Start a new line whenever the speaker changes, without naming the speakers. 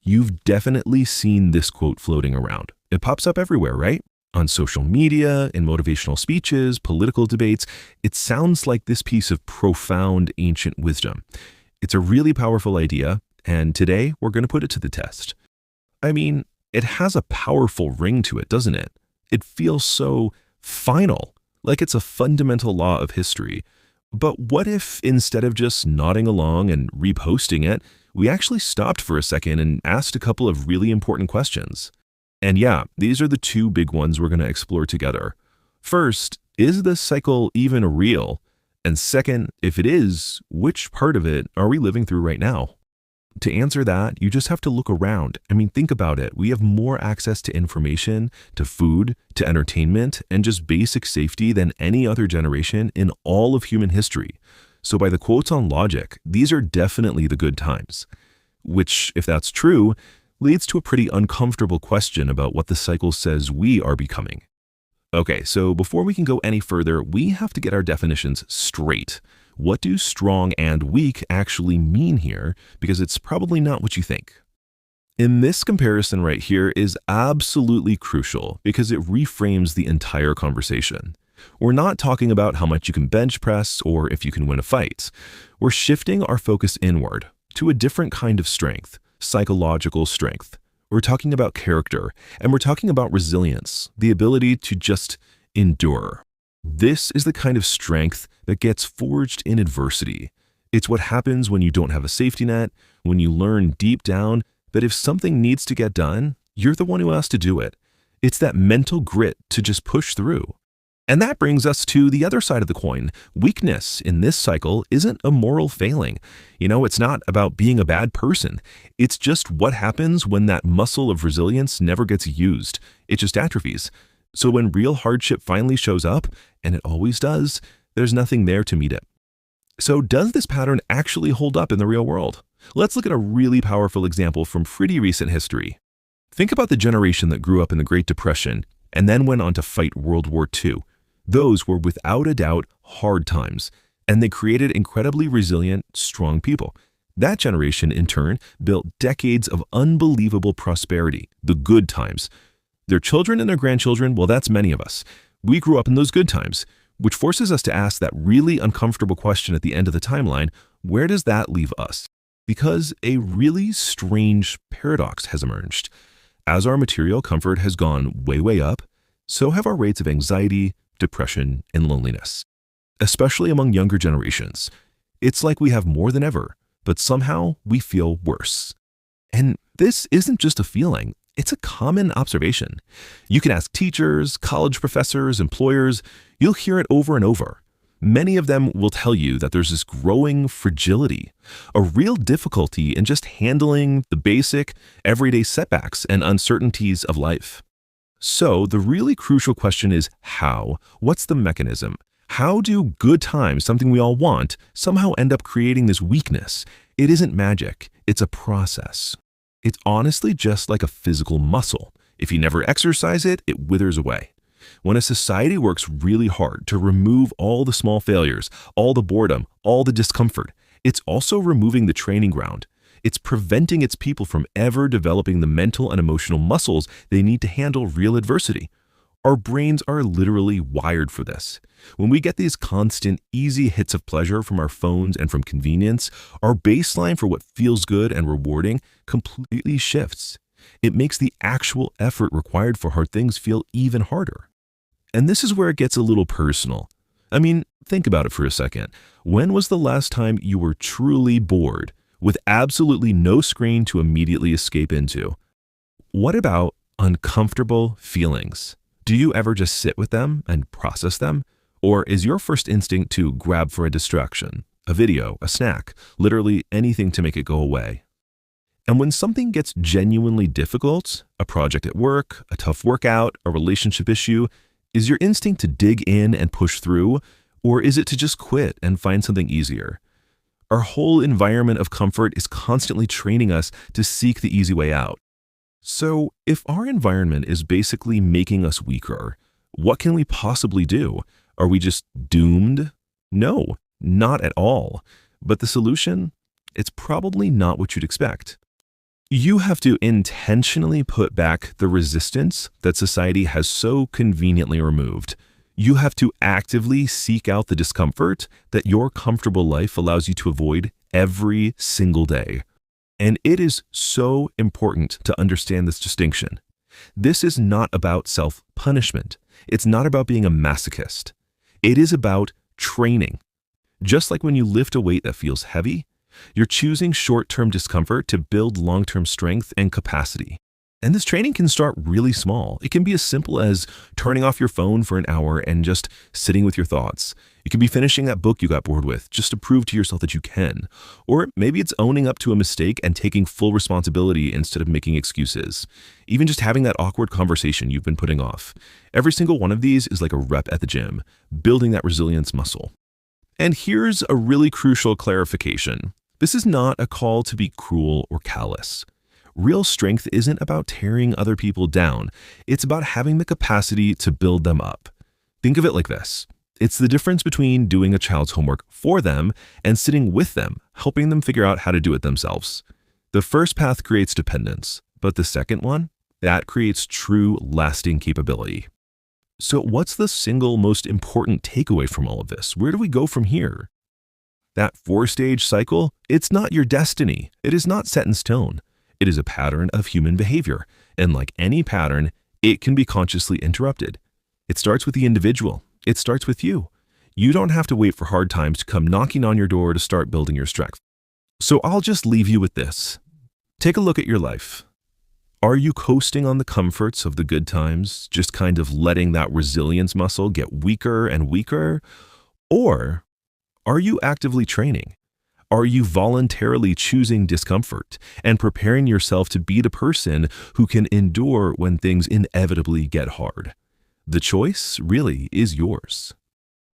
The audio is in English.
You've definitely seen this quote floating around. It pops up everywhere, right? On social media, in motivational speeches, political debates. It sounds like this piece of profound ancient wisdom. It's a really powerful idea, and today we're going to put it to the test. I mean, it has a powerful ring to it, doesn't it? It feels so final, like it's a fundamental law of history. But what if instead of just nodding along and reposting it, we actually stopped for a second and asked a couple of really important questions? And yeah, these are the two big ones we're going to explore together. First, is this cycle even real? And second, if it is, which part of it are we living through right now? To answer that, you just have to look around. I mean, think about it. We have more access to information, to food, to entertainment, and just basic safety than any other generation in all of human history. So by the quotes on logic, these are definitely the good times. Which, if that's true, leads to a pretty uncomfortable question about what the cycle says we are becoming. Okay, so before we can go any further, we have to get our definitions straight. What do strong and weak actually mean here? Because it's probably not what you think. In this comparison right here is absolutely crucial because it reframes the entire conversation. We're not talking about how much you can bench press or if you can win a fight. We're shifting our focus inward to a different kind of strength, psychological strength. We're talking about character, and we're talking about resilience, the ability to just endure. This is the kind of strength that gets forged in adversity. It's what happens when you don't have a safety net, when you learn deep down that if something needs to get done, you're the one who has to do it. It's that mental grit to just push through. And that brings us to the other side of the coin. Weakness in this cycle isn't a moral failing. It's not about being a bad person. It's just what happens when that muscle of resilience never gets used. It just atrophies. So when real hardship finally shows up, and it always does, there's nothing there to meet it. So does this pattern actually hold up in the real world? Let's look at a really powerful example from pretty recent history. Think about the generation that grew up in the Great Depression and then went on to fight World War II. Those were without a doubt hard times, and they created incredibly resilient, strong people. That generation, in turn, built decades of unbelievable prosperity, the good times. Their children and their grandchildren, well, that's many of us. We grew up in those good times, which forces us to ask that really uncomfortable question at the end of the timeline: where does that leave us? Because a really strange paradox has emerged. As our material comfort has gone way up, so have our rates of anxiety, depression, and loneliness, especially among younger generations. It's like we have more than ever, but somehow we feel worse. And this isn't just a feeling. It's a common observation. You can ask teachers, college professors, employers. You'll hear it over and over. Many of them will tell you that there's this growing fragility, a real difficulty in just handling the basic, everyday setbacks and uncertainties of life. So the really crucial question is how? What's the mechanism? How do good times, something we all want, somehow end up creating this weakness? It isn't magic. It's a process. It's honestly just like a physical muscle. If you never exercise it, it withers away. When a society works really hard to remove all the small failures, all the boredom, all the discomfort, it's also removing the training ground. It's preventing its people from ever developing the mental and emotional muscles they need to handle real adversity. Our brains are literally wired for this. When we get these constant, easy hits of pleasure from our phones and from convenience, our baseline for what feels good and rewarding completely shifts. It makes the actual effort required for hard things feel even harder. And this is where it gets a little personal. I mean, think about it for a second. When was the last time you were truly bored, with absolutely no screen to immediately escape into? What about uncomfortable feelings? Do you ever just sit with them and process them? Or is your first instinct to grab for a distraction, a video, a snack, literally anything to make it go away? And when something gets genuinely difficult, a project at work, a tough workout, a relationship issue, is your instinct to dig in and push through, or is it to just quit and find something easier? Our whole environment of comfort is constantly training us to seek the easy way out. So if our environment is basically making us weaker, what can we possibly do? Are we just doomed? No, not at all. But the solution? It's probably not what you'd expect. You have to intentionally put back the resistance that society has so conveniently removed. You have to actively seek out the discomfort that your comfortable life allows you to avoid every single day. And it is so important to understand this distinction. This is not about self-punishment. It's not about being a masochist. It is about training. Just like when you lift a weight that feels heavy, you're choosing short-term discomfort to build long-term strength and capacity. And this training can start really small. It can be as simple as turning off your phone for an hour and just sitting with your thoughts. You can be finishing that book you got bored with just to prove to yourself that you can. Or maybe it's owning up to a mistake and taking full responsibility instead of making excuses. Even just having that awkward conversation you've been putting off. Every single one of these is like a rep at the gym, building that resilience muscle. And here's a really crucial clarification. This is not a call to be cruel or callous. Real strength isn't about tearing other people down. It's about having the capacity to build them up. Think of it like this. It's the difference between doing a child's homework for them and sitting with them, helping them figure out how to do it themselves. The first path creates dependence, but the second one, that creates true, lasting capability. So what's the single most important takeaway from all of this? Where do we go from here? That 4-stage cycle, it's not your destiny. It is not set in stone. It is a pattern of human behavior, and like any pattern, it can be consciously interrupted. It starts with the individual. It starts with you. You don't have to wait for hard times to come knocking on your door to start building your strength. So I'll just leave you with this. Take a look at your life. Are you coasting on the comforts of the good times, just kind of letting that resilience muscle get weaker and weaker? Or are you actively training? Are you voluntarily choosing discomfort and preparing yourself to be the person who can endure when things inevitably get hard? The choice really is yours.